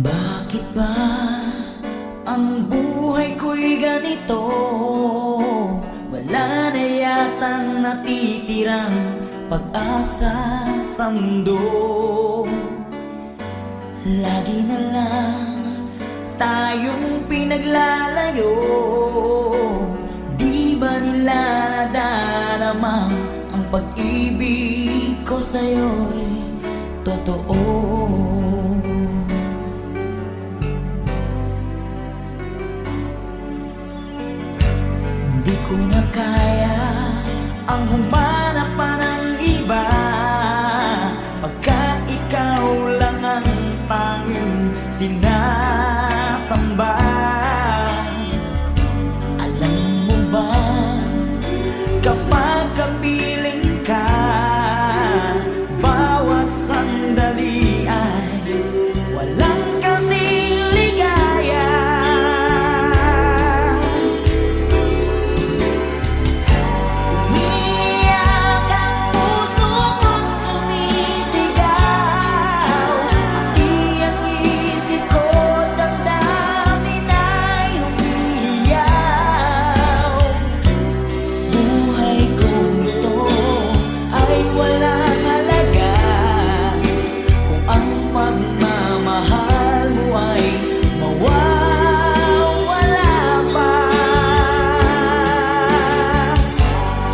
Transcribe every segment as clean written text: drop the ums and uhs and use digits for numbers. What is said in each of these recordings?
Bakit ba ang buhay ko'y ganito? Wala na yatang natitirang pag-asa sa mundo. Lagi na lang tayong pinaglalayo. Di ba nila nadarama ang pag-ibig ko sa'yo'y totoo? Di ko na kaya ang humanap pa ng iba, pagkat ikaw lang ang tanging sinasamba. Alam mo ba, kapag kapiling ka, bawat sandali ay walang kasing ligaya. Umiyak ang puso ko't sumisigaw, pati ang isip ko damdamin ay umiiyaw. Buhay kong ito ay walang halaga kung ang pagmamahal mo ay mawawala pa.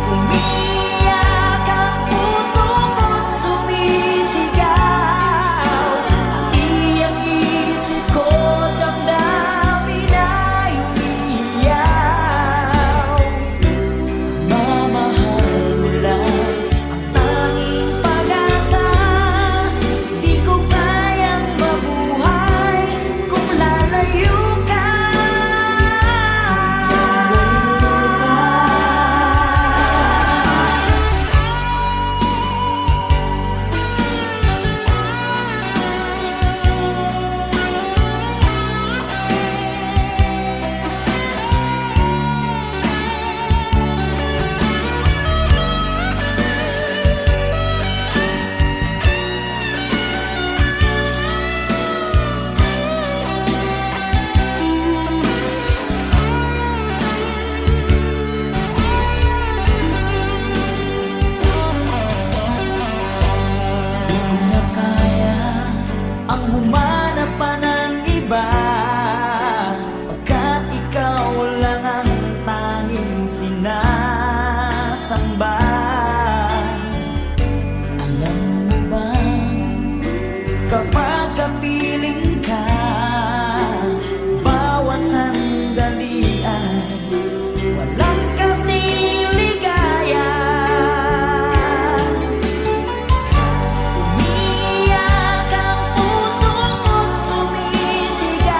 Umiyak ang puso ko't sumisigaw, pati ang isip ko damdamin ay umiiyaw. Mamahal mo lang ang tanging pag-asa. Di ko kayang mabuhay kung lalayo ka. Di ko na kaya ang humanap pa ng iba, pagkat ikaw lang ang tanging sinasamba. Alam mo ba, kapag kapiling ka, bawat sandali ay walang kasing ligaya. Umiyak ang puso ko't sumisigaw,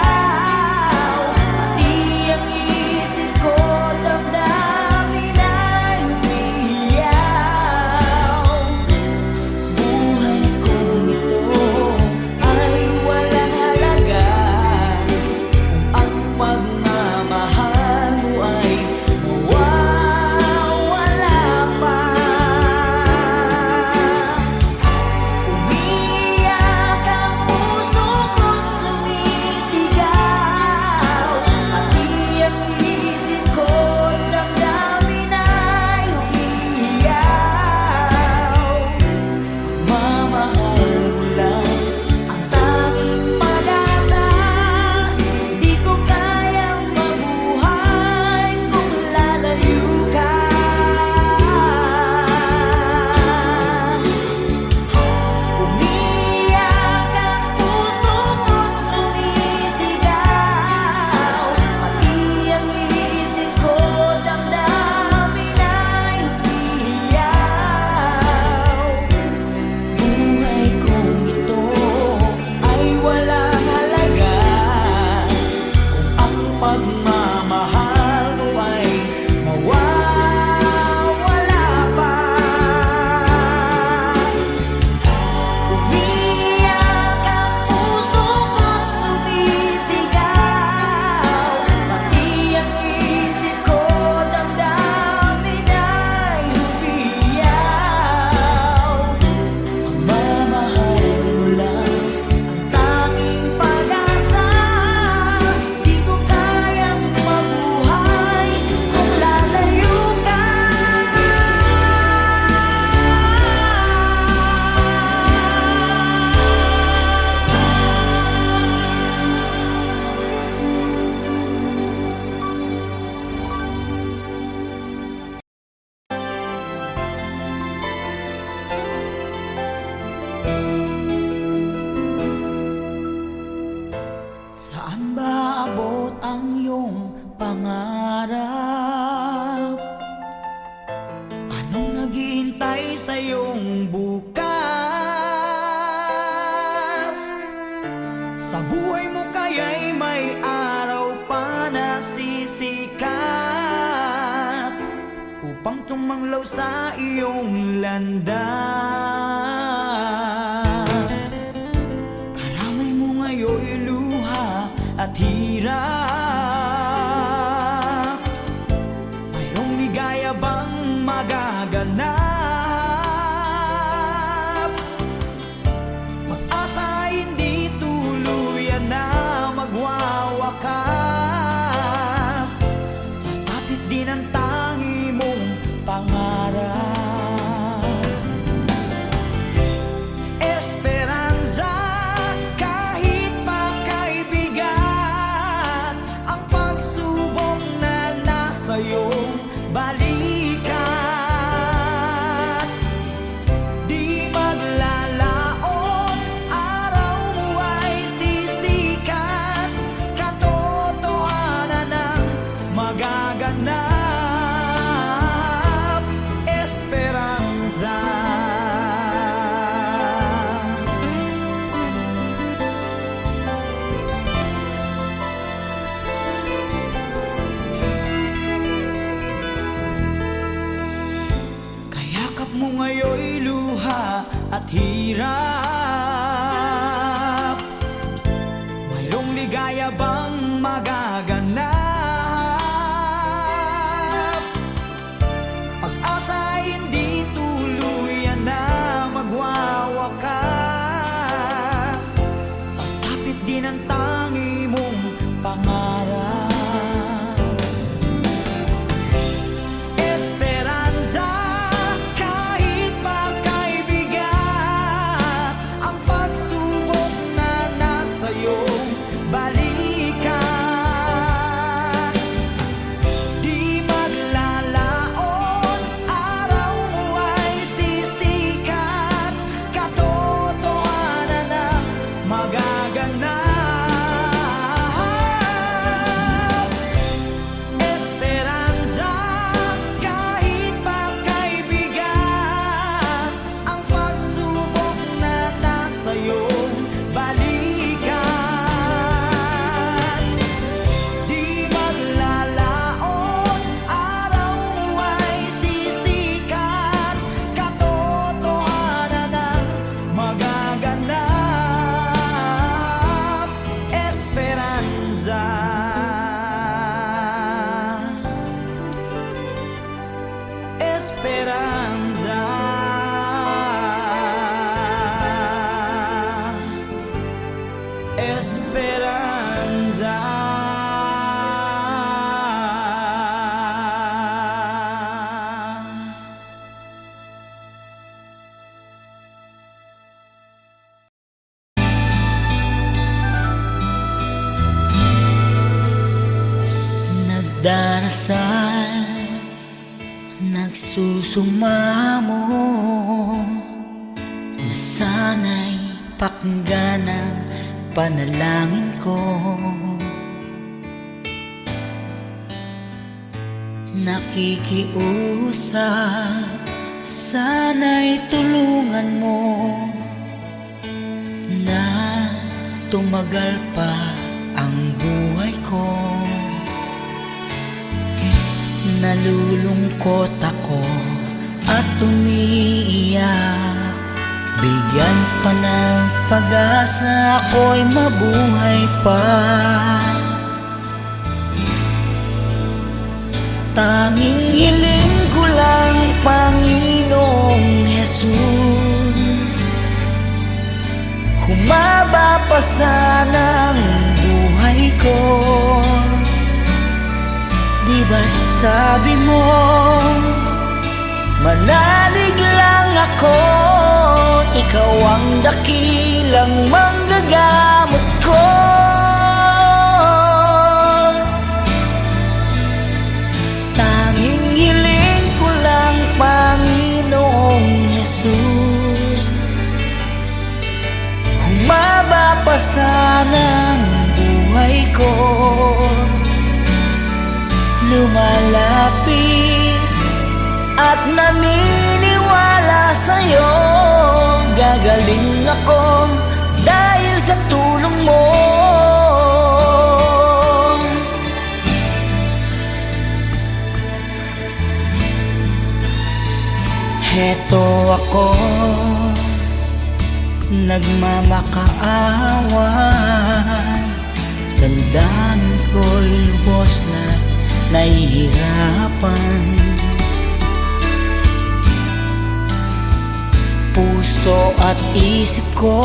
Saan ba abot ang iyong pangarap? Anong naghihintay sa iyong bukas? Sa buhay mo kaya'y may araw pa na sisikat upang tumanglaw sa iyong landas. Karamay mo ngayon'y luha at hirap. Mayroong ligaya bang magaganap? Pag-asa ay hindi tuluyan na magwawakas. Sasapit din ang tangi mong pangarap. Esperanza, kahit pa kaibigan, ang pagsubok na nasa iyong balikat. Di maglalaon, araw mo ay sisikat. Katotohanan ang magaganap. Esperanza. Kayakap mo ngayon'y luha at hirap. Mayroong ligaya bang magaganap? Pag-asa ay hindi tuluyan na magwawakas. Sasapit din ang tangi mong pangarap. Esperanza, kahit pa kaibigan, ang pagsubok na nasa iyong balikat. Di maglalaon, araw mo ay sisikat. Katotohanan ang magaganap. Esperanza, kahit pa kaibigan, ang pagsubok na nasa iyong balikat. Di maglalaon, araw mo ay sisikat. Katotohanan ang magaganap. Esperanza. Esperanza. Esperanza. Nagdarasal, nagsusumamo, na sana'y pakinggan ang panalangin ko. Nakikiusap, sana'y tulungan mo na tumagal pa ang buhay ko. Nalulungkot ako at umiiyak. Bigyan pa ng pag-asa, ako'y mabuhay pa. Tanging hiling ko lang, Panginoong Jesus, humaba pa sana ang buhay ko. Di ba't sabi mo, manalig lang ako, ikaw ang dakilang manggagamot ko. Tanging hiling ko lang, Panginoong Jesus, humaba pa sana ang buhay ko lumalapit at naniniwala sa'yo. Gagaling ako dahil sa tulong mo. Heto ako, nagmamakaawa. Damdamin ko'y lubos na nahihirapan. Puso at isip ko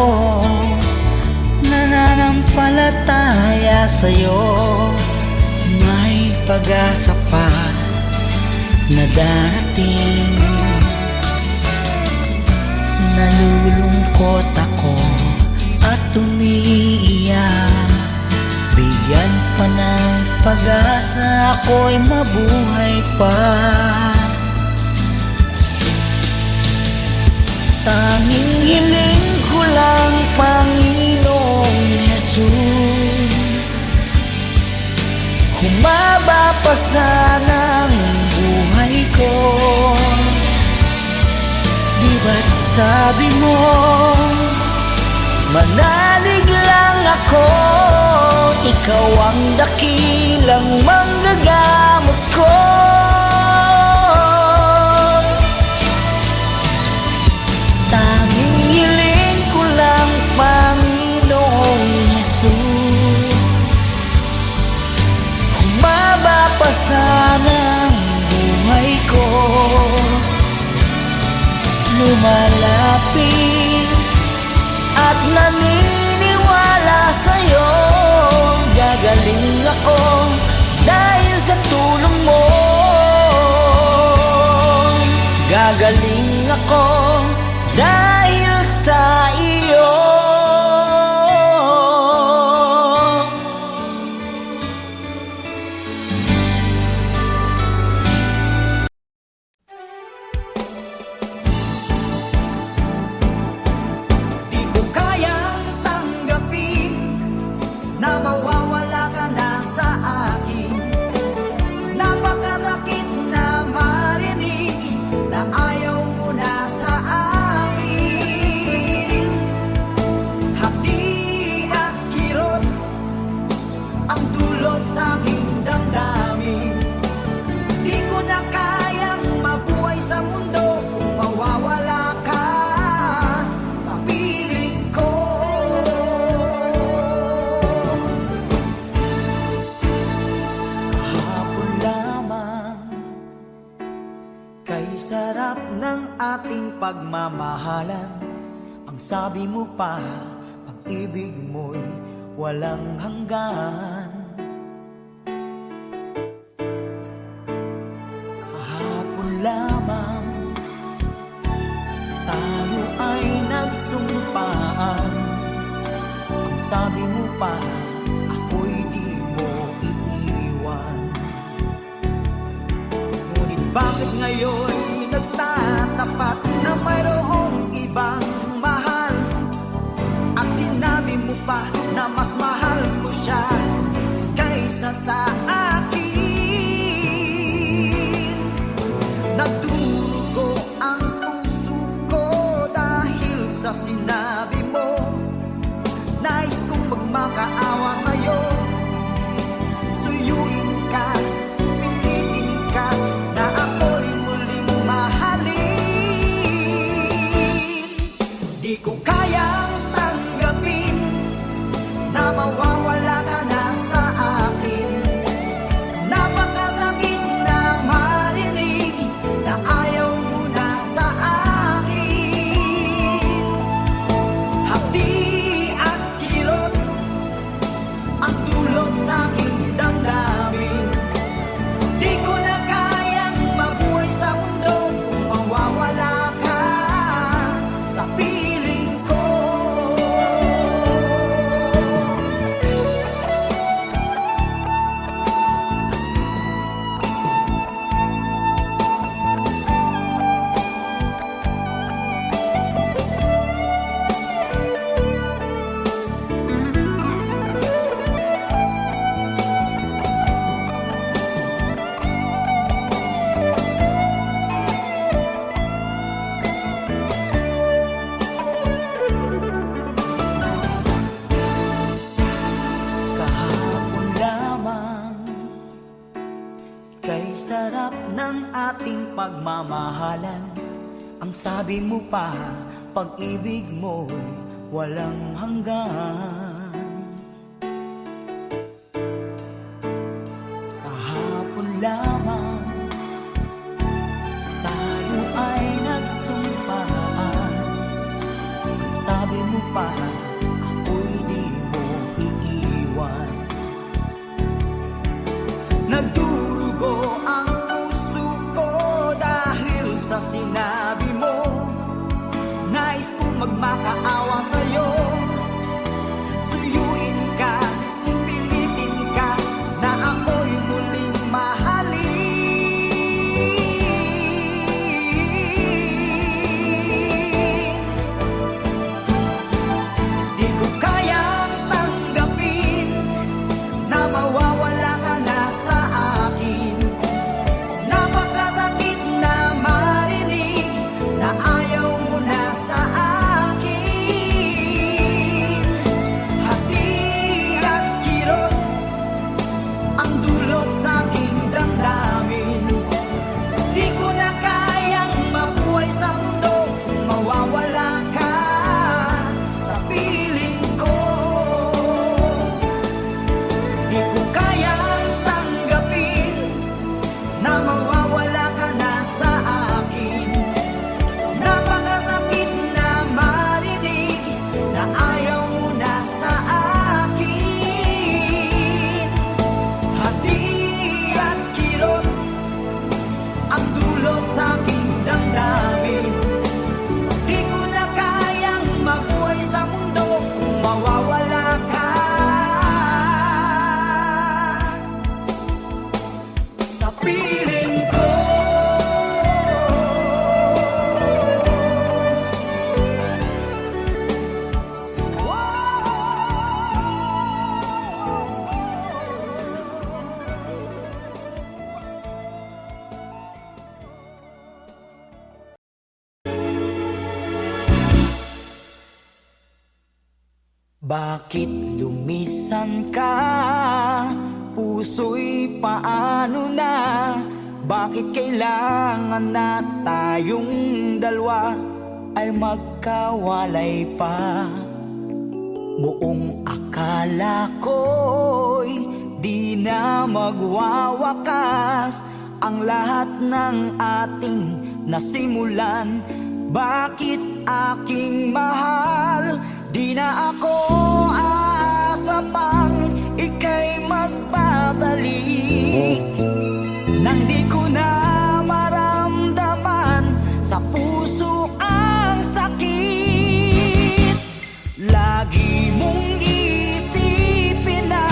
nananampalataya sa'yo. May pag-asa pa na darating. Nalulungkot ako at umiiyak. Bigyan pa ng pag-asa, ako'y mabuhay pa. Tanging hiling ko lang, Panginoong Jesus, humaba pa sana ang buhay ko. Di ba't sabi mo, manalig lang ako, ikaw ang dakilang manggagamot ko. Tanging hiling ko lang, Panginoong Jesus, humaba pa sana ang buhay ko. Lumalapit at naniniwala sa'yo. Gagaling ako dahil sa tulong mo. Gagaling ako dahil sa iyo. Di ko kayang tanggapin na mawawala ka na sa akin. Napakasakit na marinig na ayaw mo na sa akin. Hati at kirot ang dulot sa aking damdamin. Di ko na kayang mabuhay sa mundo kung mawawala ka sa piling ko. Kahapon lamang kay sarap ng ating pagmamahalan. Ang sabi mo pa, pag-ibig mo'y walang hanggan. Kahapon lamang tayo ay nagsumpaan. Ang sabi mo pa, ako'y di mo iiwan. Ngunit bakit ngayon nagtatapat na mayroong ibang mahal? At sinabi mo pa na mas mahal mo siya kaysa sa akin. Nagdurugo ang puso ko dahil sa sinabi mo. Nais kong magmakaawa sa'yo, suyuin ka, pilitin ka na ako'y muling mahalin. Di ko kayang tanggapin na mawawala ka na sa akin. ng ating pagmamahalan. Ang sabi mo pa, pag-ibig mo'y walang hanggan. Kahapon lamang tayo ay nagsumpaan. Ang sabi mo pa, ako'y di mo iiwan. Nagdurugo ang puso ko dahil sa sinabi mo. Nais kong magmakaawa sa'yo. Suyuin ka, pilitin ka, na ako'y muling mahalin. Di ko kayang tanggapin na mawawala ka na sa akin. Napakasakit na marinig na ayaw mo na sa akin. Hati at kirot ang dulot sa aking damdamin. Di ko na kayang mabuhay sa mundo kung mawawala ka sa piling ko. Di ko kayang tanggapin na mawawala ka na sa akin. Napakasakit na marinig na ayaw mo na sa akin. Hati at kirot ang dulot sa aking damdamin. Di ko na kayang mabuhay sa mundo kung mawawala ka sa piling ko. Bakit lumisan ka? Puso'y paano na? Bakit kailangan na tayong dalawa ay magkawalay pa? Buong akala ko'y di na magwawakas ang lahat ng ating nasimulan. Bakit aking mahal? Di na ako aasa pang ika'y magbabalik. Nang di ko na maramdaman sa puso ang sakit. Lagi mong isipin na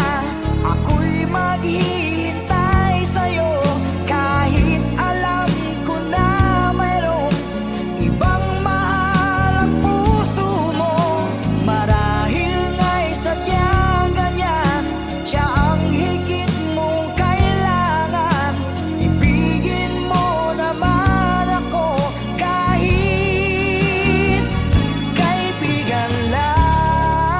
ako'y maghihintay sa'yo, kahit alam ko na mayroong ibang mahal ang puso mo. Marahil nga'y sadyang ganyan, siya ang higit mong kailangan. Ibigin mo naman ako kahit kaibigan lang.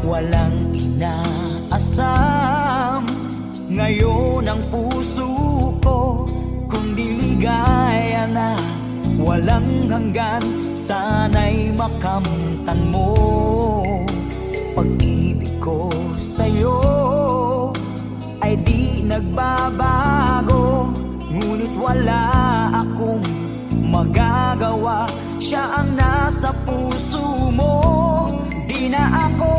Walang inaasam ngayon ang puso ko, kundi ligaya na walang hanggan. Sana'y makamtan mo pag-ibig ko sa'yo ay di nagbabago. Ngunit wala akong magagawa, siya ang nasa puso mo. Di na ako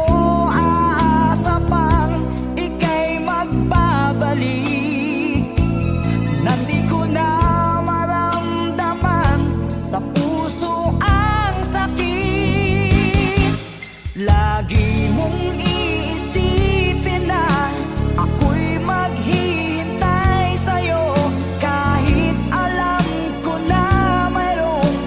aasa pang ika'y magbabalik. Nandi ko na maramdaman sa puso ang sakit. Lagi mong iisipin na ako'y maghihintay sa'yo, kahit alam ko na mayroong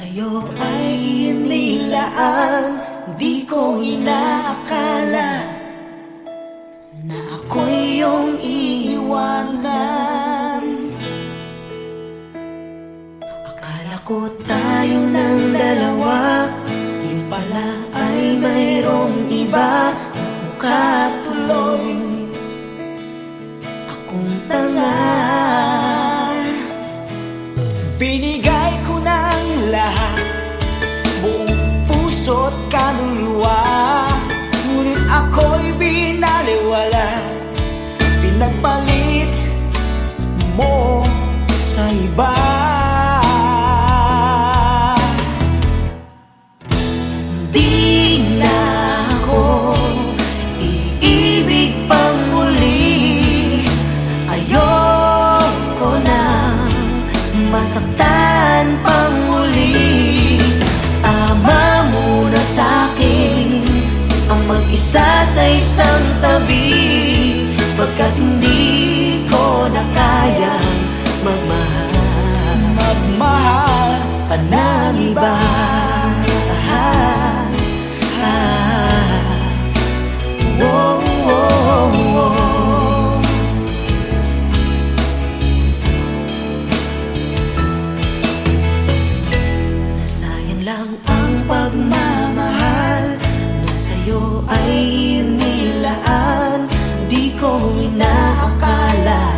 sa'yo ay inilaan. Di ko inaakala na ako'y iyong iiwanan. Akala ko tayo ng dalawa, yung pala ay mayroong iba. Mukha tuloy akong tanga. Binigay ko ng lahat, buong puso't kaluluwa. Ngunit ako'y binaliwala, pinagpalit mo sa iba. Di na ako iibig pang muli. Ayoko na masaktan pang muli. Tama muna sa'kin ang mag-isa sa isang tabi, pagkat hindi ko na kayang magmahal pa ng iba. Whoa, whoa, whoa. Nasayang lang ang pagmamahal na sa'yo ay inilaan. Di ko inaakala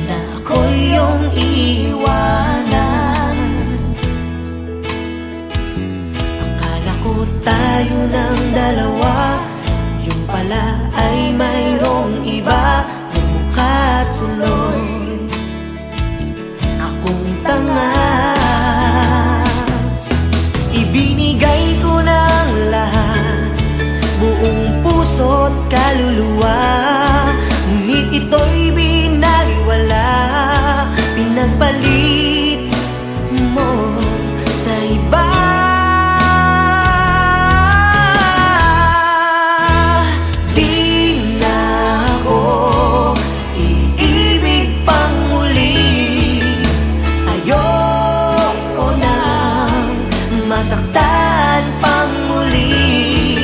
na ako'y iyong iiwanan. Akala ko tayo ng dalawa, yung pala ay mayroong iba. Yung mukha tuloy akong tanga. Ibinigay ko ng lahat, buong puso't kaluluwa. Ngunit ito'y binaliwala, pinagpalit mo sa iba. Di na ako iibig pang muli. Ayoko na masaktan pang muli.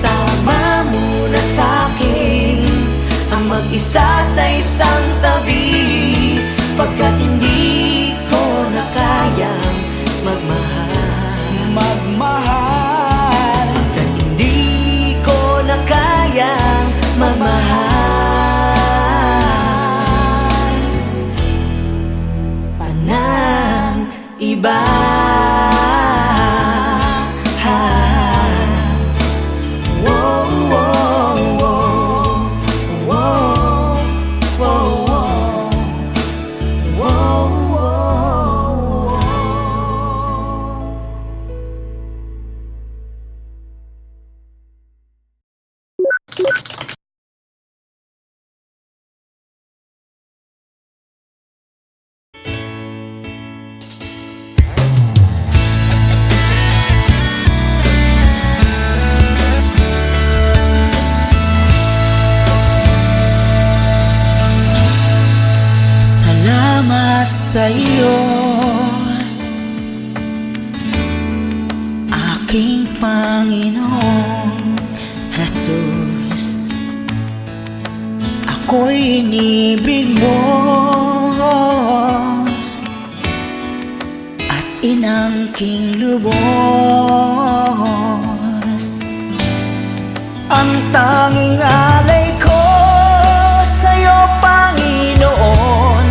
Tama muna sa'kin ang mag-isa sa isang tabi, pagkat hindi ko na kayang magmahal. Pagkat hindi ko na kayang magmahal pa ng iba. Whoa, whoa, whoa. Whoa, whoa, whoa. Whoa, whoa, whoa. Salamat sa iyo, aking Panginoong Jesus. Ako'y inibig mo at inangking lubos. Ang tanging alay ko sa'yo, Panginoon,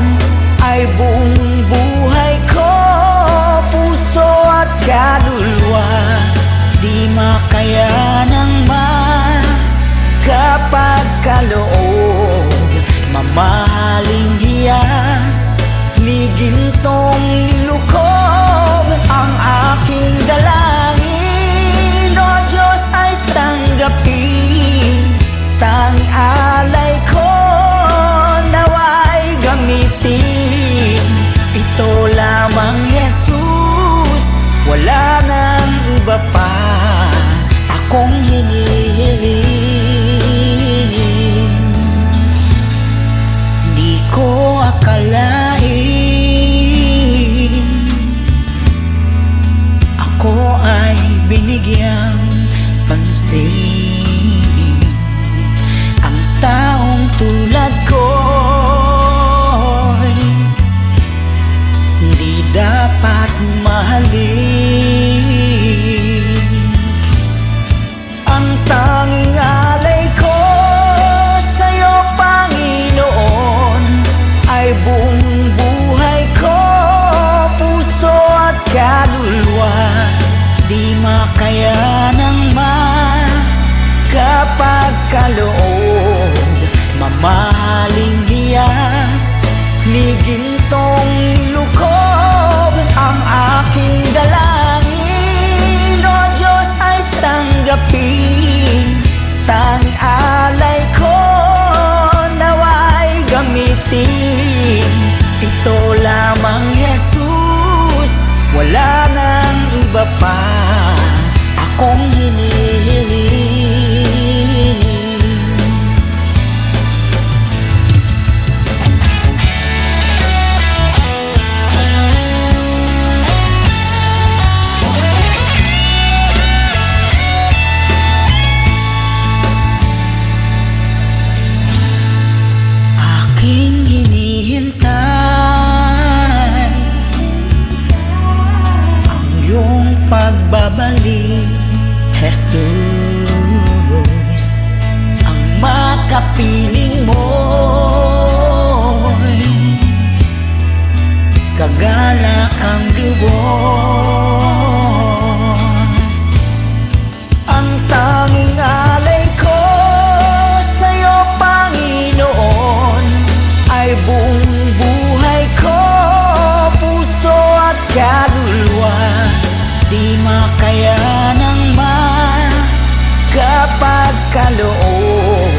ay buong buhay ko, puso at kaluluwa. Di makayanang magkapagkaloob, mamahaling hiyas ni gintong nilukob. Ang aking dalangin, O Diyos, ay tanggapin. Tanging alay ko nawa'y gamitin. Ito lamang, Jesus, wala nang iba pa akong hinihiling. Di ko akalain ako ay binigyang pansin. Ang taong tulad ko'y di dapat mahalin. Ang tanging alay ko sa'yo, Panginoon, ay buong buhay ko, puso at kaluluwa. Di makaya ng makapagkaloob, mamahaling hiyas ni gintong nilukob. Ang aking dalangin, O Diyos, ay tanggapin. Tanging alay ko nawa'y gamitin. Ito lamang, Jesus, wala nang iba pa akong hinihiling. Aking hinihintay ang iyong pagbabalik, Jesus. Ang makapiling mo'y kagalak ang lubos. Ang tanging alay ko sa'yo, Panginoon, ay buong buhay ko, puso at kaluluwa. Di makaya ng makapagkaloob,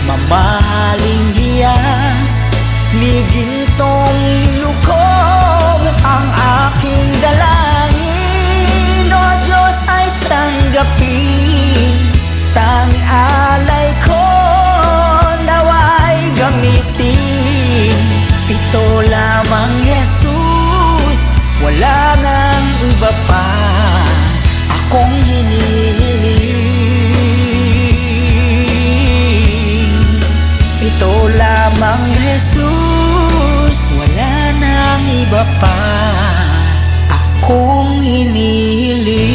mamahaling hiyas ni gintong nilukob. Ang aking dalangin, O Diyos, ay tanggapin. Tanging alay ko nawa'y gamitin. Ito lamang, Jesus, wala nang iba pa akong hinihiling. Ito lamang, Jesus, wala nang iba pa akong hinihiling.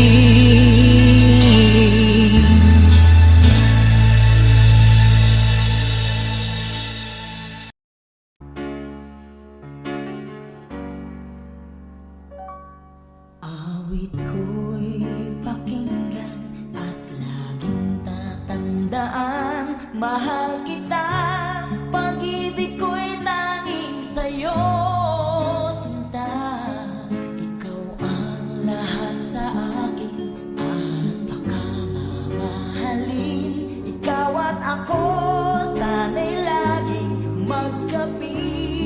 Awit ko'y pakinggan at laging tatandaan, mahal kita, pag-ibig ko'y tanging sa'yo, sinta. Ikaw ang lahat sa akin at pakamamahalin. Ikaw at ako, sana'y laging magkapiling.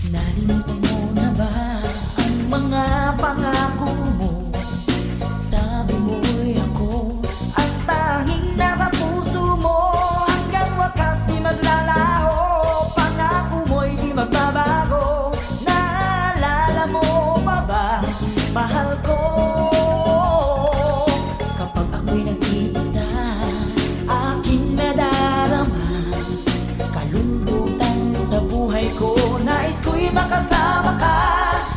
Nalimutan mo na ba ang mga pangako mo? Sabi mo'y ako ang tanging nasa puso mo. Hanggang wakas di maglalaho, pangako mo'y di magbabago. Naalala mo pa ba, mahal ko? Kapag ako'y nag-iisa, aking nadarama kalungkutan sa buhay ko. Nais ko'y makasama ka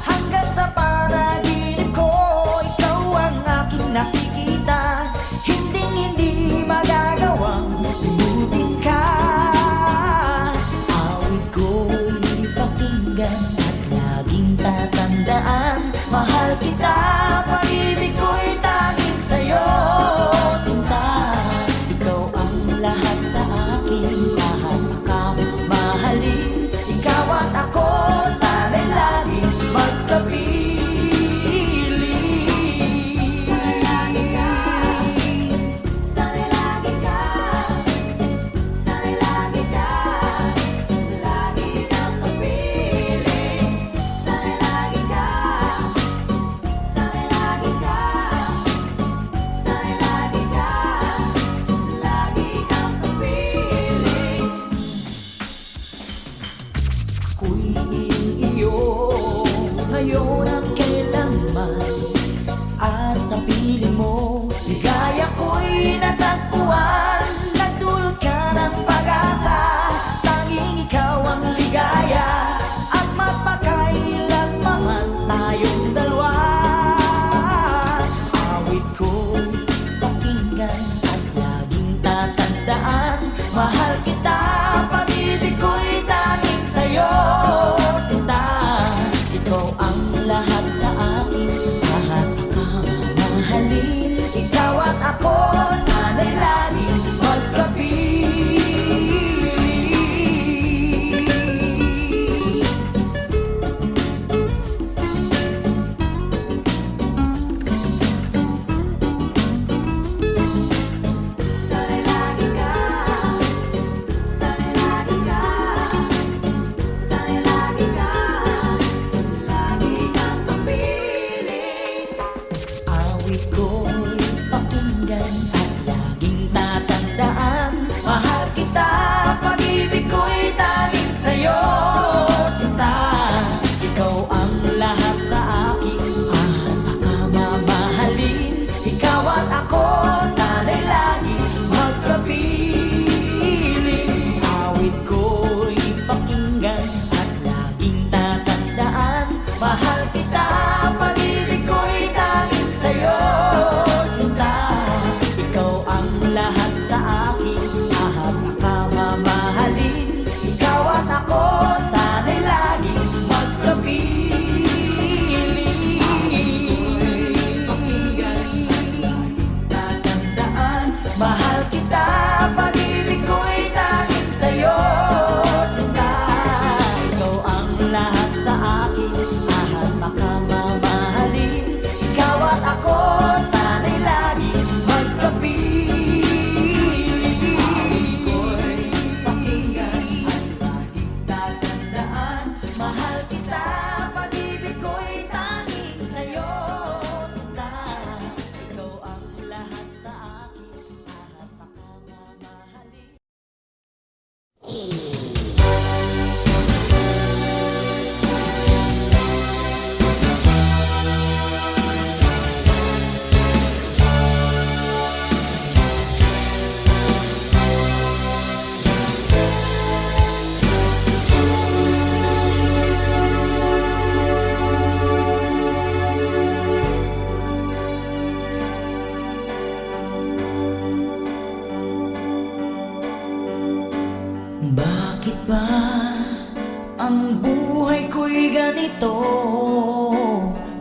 hanggang sa panaginip ko. Ikaw ang aking nakikita, hinding-hindi magagawang limutin ka. Awit ko'y pakinggan at laging tatandaan, mahal kita, pag-ibig ko'y tanging sa'yo, sinta. Ikaw ang lahat sa akin, lahat makamamahalin. Ikaw at ako, sana'y mahalin. Ikaw at ako, sana'y laging magkapiling. Tatandaan, mahal kita, pag-ibig ko'y tanging sa'yo. Sinta, ikaw ang lahat sa akin, ahal makamamahalin. Ikaw at ako, sana'y laging magkapiling. Ako'y pakinggan at laging tatandaan, mahal kita, pag-ibig ko'y tanging sa'yo. Sinta, ikaw ang lahat sa akin, ahal makamamahalin. Bakit ba ang buhay ko'y ganito?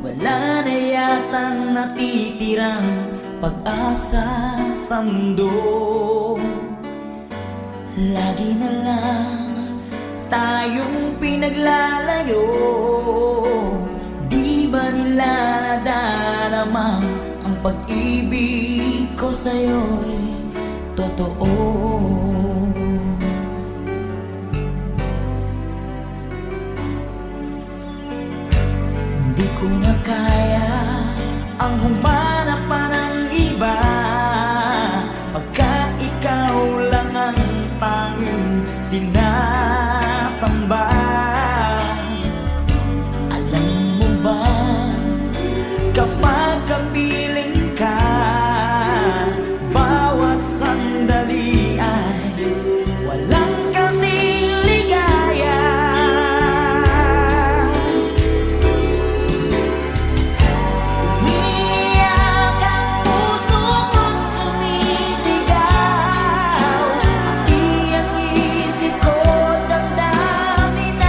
Wala na yatang natitirang pag-asa sa mundo. Lagi na lang tayong pinaglalayo. Di ba nila nadarama ang pag-ibig ko sa'yo'y totoo? Di ko na kaya ang humanap pa ng iba, pagkat ikaw lang ang tanging sinasamba. Alam mo ba, kapag kapiling ka, bawat sandali ay walang kasing ligaya. Umiyak ang puso ko't sumisigaw, pati ang isip ko damdamin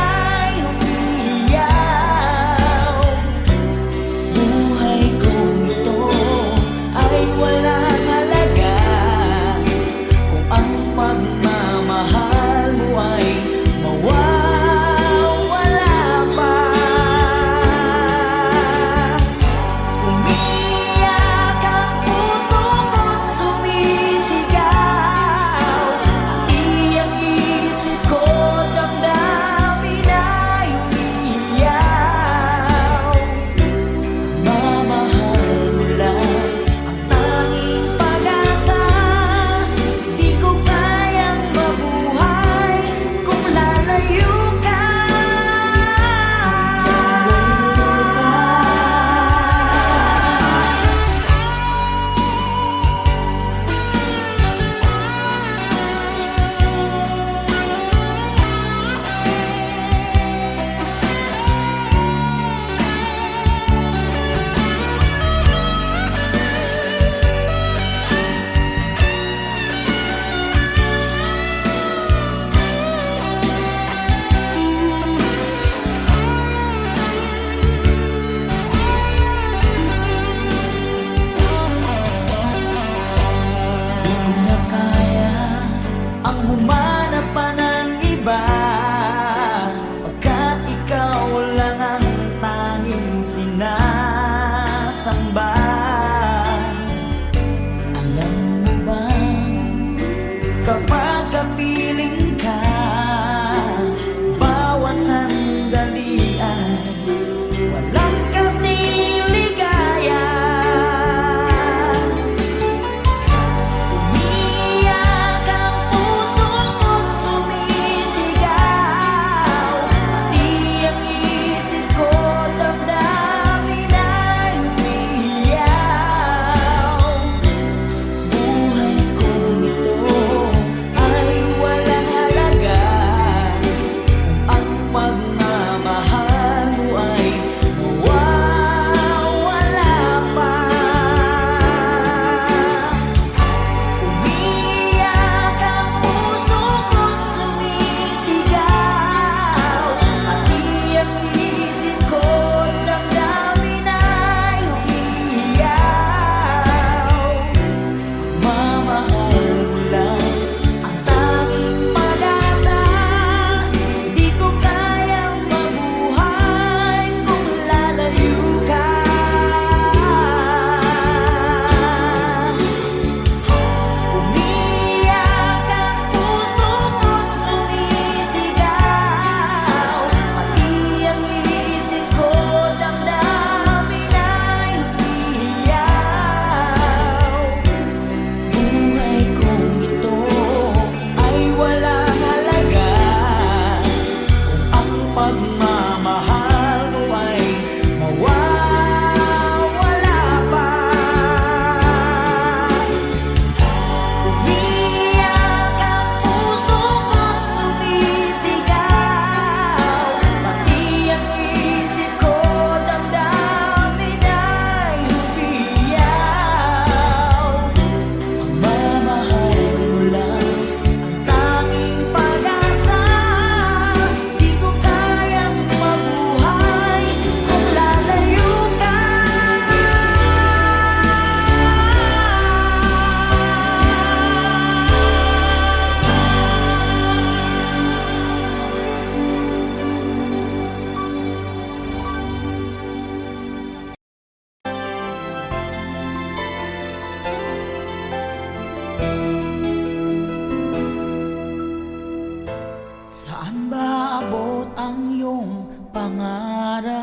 Saan ba abot ang iyong pangarap?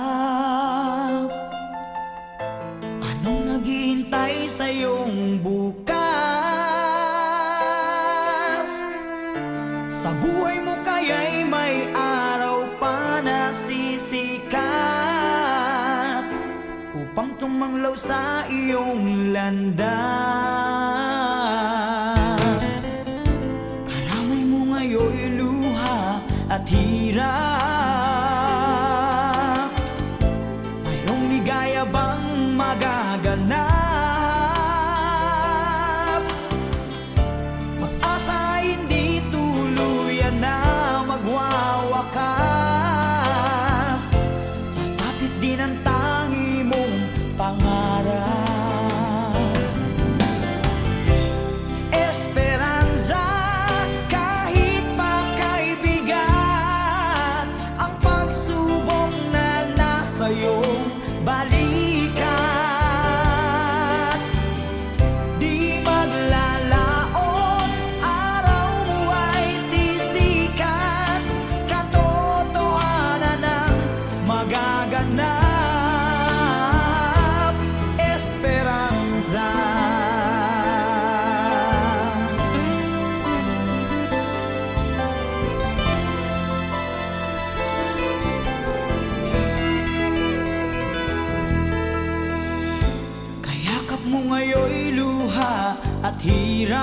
Anong naghihintay sa iyong bukas? Sa buhay mo kaya'y may araw pa na sisikat upang tumanglaw sa iyong landas. Karamay mo ngayon'y luha at hirap. Mayroong ligaya bang magaganap? Pag-asa ay hindi tuluyan na magwawakas. Sasapit din ang tangi mong pangarap. Esperanza, kahit makaibigan, ang pagsubok na nasa iyong balikat. Di maglalaon, araw mo ay sisikat. Katotohanan ang magaganap. Esperanza. Kayakap mo ngayon'y luha at hirap.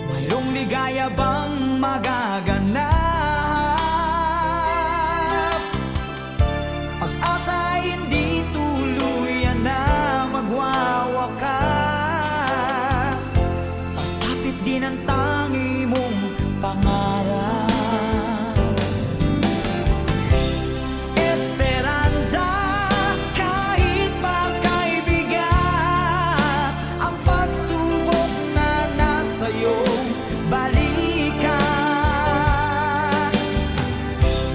Mayroong ligaya bang magaganap? Pag-asa ay hindi tuluyan na magwawakas. Sasapit din ang tangi mong pangarap. Esperanza, kahit makaibigan, ang pagsubok na nasa iyong balikan.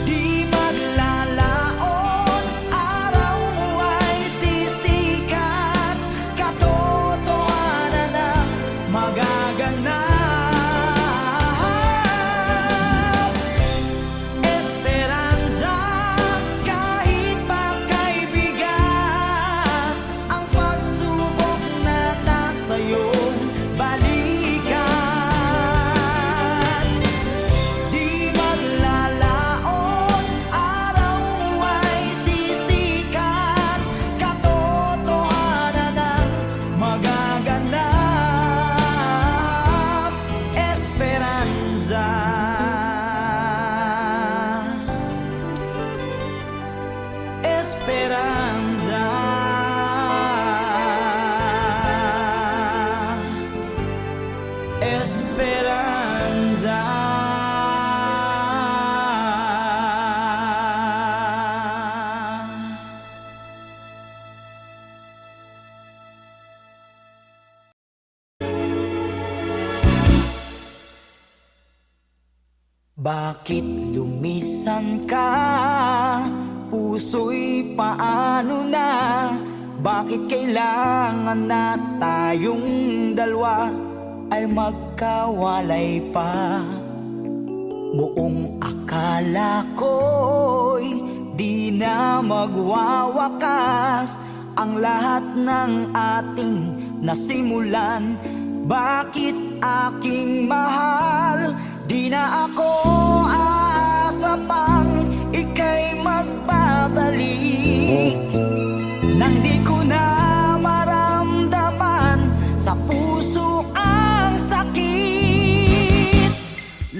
Di maglalaon, araw mo ay sisikat. Katotohanan ang magaganap. Esperanza, kahit makaibigan, ang pagsubok na nasa iyong balikan. Di maglalaon, araw mo ay sisikat. Katotohanan ang magaganap. Esperanza. Esperanza. Esperanza. Bakit lumisan ka? Puso'y paano na? Bakit kailangan na tayong dalawa ay magkawalay pa? Buong akala ko'y di na magwawakas ang lahat ng ating nasimulan. Bakit aking mahal? Di na ako aasa pang ika'y magbabalik. Nang di ko na maramdaman sa puso ang sakit.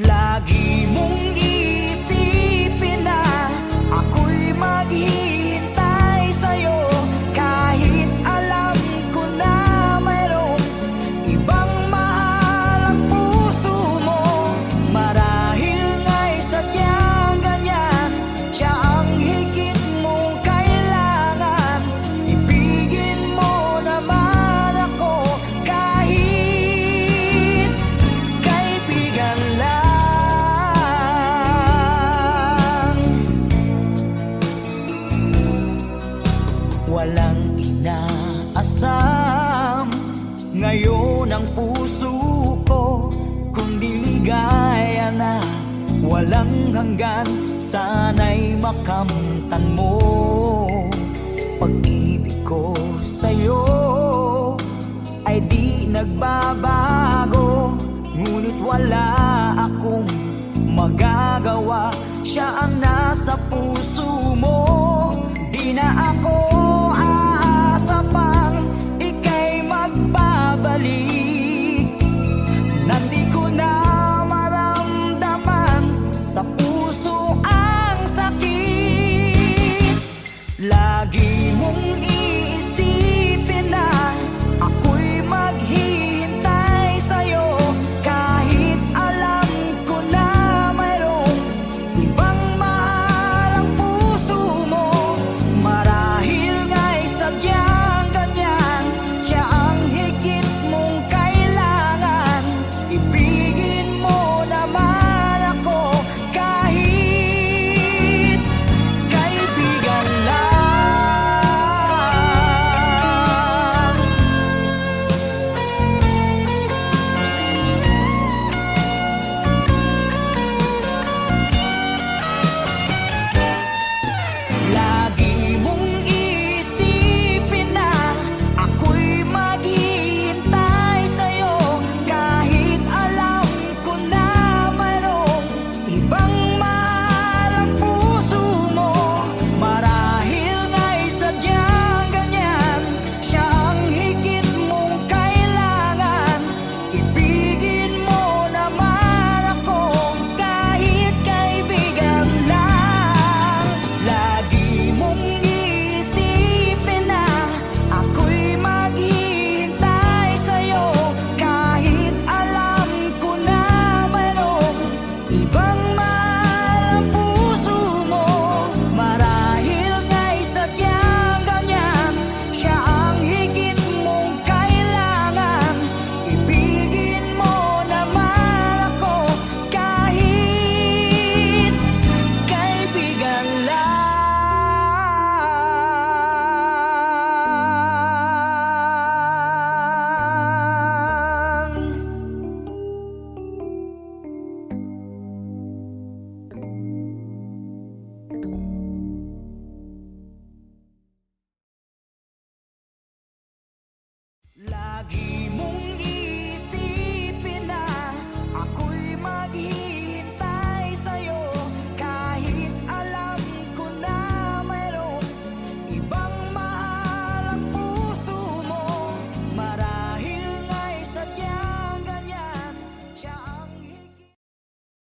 Lagi mong isipin na ako'y maghihintay sa'yo, kahit alam ko na mayroong ibang mahal ang puso walang hanggan, sana'y makamtan mo. Pag-ibig ko sa'yo ay di nagbabago, ngunit wala akong magagawa. Siya ang